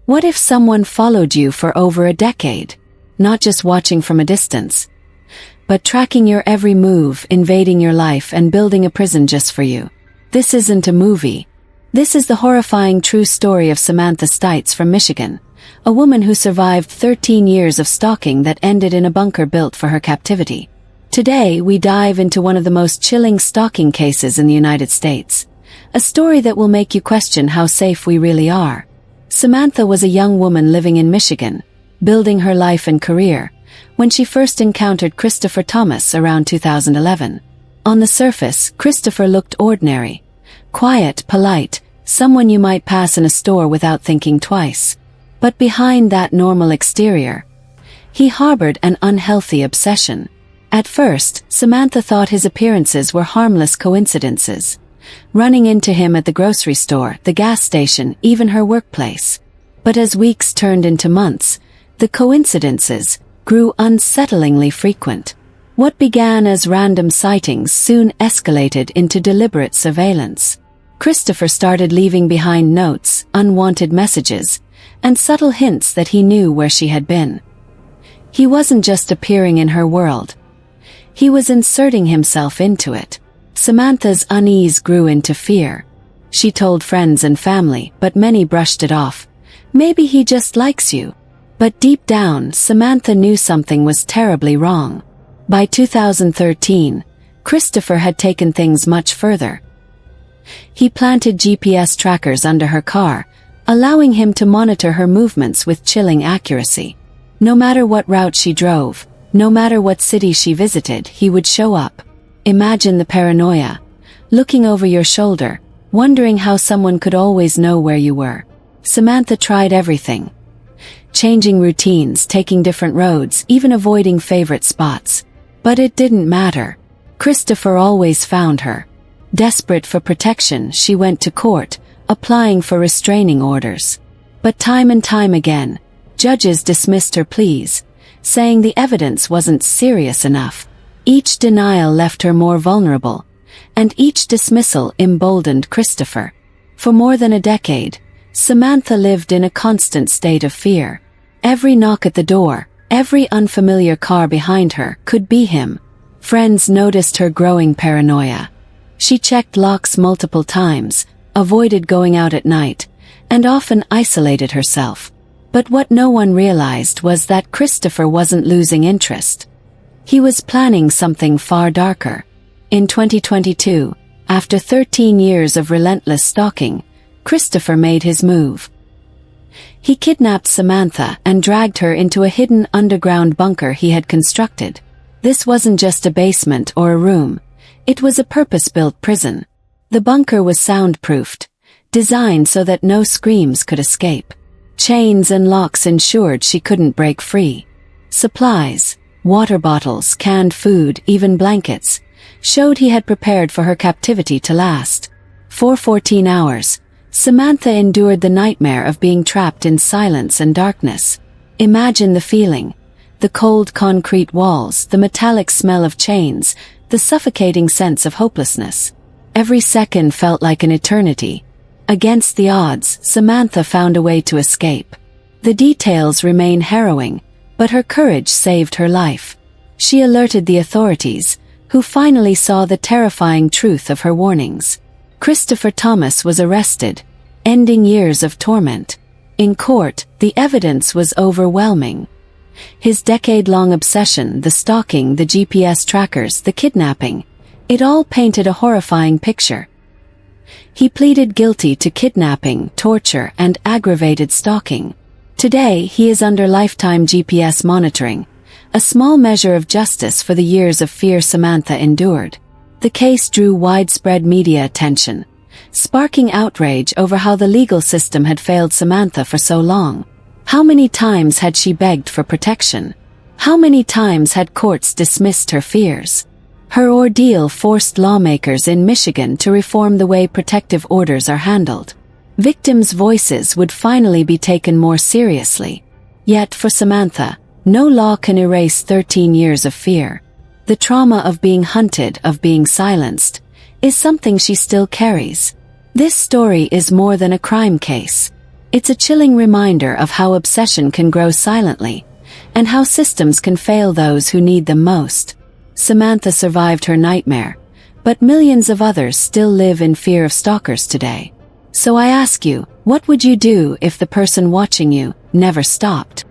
What if someone followed you for over a decade? Not just watching from a distance, but tracking your every move, invading your life, and building a prison just for you. This isn't a movie. This is the horrifying true story of Samantha Stites from Michigan, a woman who survived 13 years of stalking that ended in a bunker built for her captivity. Today, we dive into one of the most chilling stalking cases in the United States, a story that will make you question how safe we really are. Samantha was a young woman living in Michigan, building her life and career, when she first encountered Christopher Thomas around 2011. On the surface, Christopher looked ordinary. Quiet, polite, someone you might pass in a store without thinking twice. But behind that normal exterior, he harbored an unhealthy obsession. At first, Samantha thought his appearances were harmless coincidences, running into him at the grocery store, the gas station, even her workplace. But as weeks turned into months, the coincidences grew unsettlingly frequent. What began as random sightings soon escalated into deliberate surveillance. Christopher started leaving behind notes, unwanted messages, and subtle hints that he knew where she had been. He wasn't just appearing in her world. He was inserting himself into it. Samantha's unease grew into fear. She told friends and family, but many brushed it off. Maybe he just likes you. But deep down, Samantha knew something was terribly wrong. By 2013, Christopher had taken things much further. He planted GPS trackers under her car, allowing him to monitor her movements with chilling accuracy. No matter what route she drove, no matter what city she visited, he would show up. Imagine the paranoia, looking over your shoulder, wondering how someone could always know where you were. Samantha tried everything. Changing routines, taking different roads, even avoiding favorite spots. But it didn't matter. Christopher always found her. Desperate for protection, she went to court, applying for restraining orders. But time and time again, judges dismissed her pleas, saying the evidence wasn't serious enough. Each denial left her more vulnerable, and each dismissal emboldened Christopher. For more than a decade, Samantha lived in a constant state of fear. Every knock at the door, every unfamiliar car behind her could be him. Friends noticed her growing paranoia. She checked locks multiple times, avoided going out at night, and often isolated herself. But what no one realized was that Christopher wasn't losing interest. He was planning something far darker. In 2022, after 13 years of relentless stalking, Christopher made his move. He kidnapped Samantha and dragged her into a hidden underground bunker he had constructed. This wasn't just a basement or a room. It was a purpose-built prison. The bunker was soundproofed, designed so that no screams could escape. Chains and locks ensured she couldn't break free. Supplies, water bottles, canned food, even blankets, showed he had prepared for her captivity to last. For 14 hours, Samantha endured the nightmare of being trapped in silence and darkness. Imagine the feeling. The cold concrete walls, the metallic smell of chains, the suffocating sense of hopelessness. Every second felt like an eternity. Against the odds, Samantha found a way to escape. The details remain harrowing, but her courage saved her life. She alerted the authorities, who finally saw the terrifying truth of her warnings. Christopher Thomas was arrested, ending years of torment. In court, the evidence was overwhelming. His decade-long obsession, the stalking, the GPS trackers, the kidnapping, it all painted a horrifying picture. He pleaded guilty to kidnapping, torture, and aggravated stalking. Today, he is under lifetime GPS monitoring, a small measure of justice for the years of fear Samantha endured. The case drew widespread media attention, sparking outrage over how the legal system had failed Samantha for so long. How many times had she begged for protection? How many times had courts dismissed her fears? Her ordeal forced lawmakers in Michigan to reform the way protective orders are handled. Victims' voices would finally be taken more seriously. Yet for Samantha, no law can erase 13 years of fear. The trauma of being hunted, of being silenced, is something she still carries. This story is more than a crime case. It's a chilling reminder of how obsession can grow silently, and how systems can fail those who need them most. Samantha survived her nightmare, but millions of others still live in fear of stalkers today. So I ask you, what would you do if the person watching you never stopped?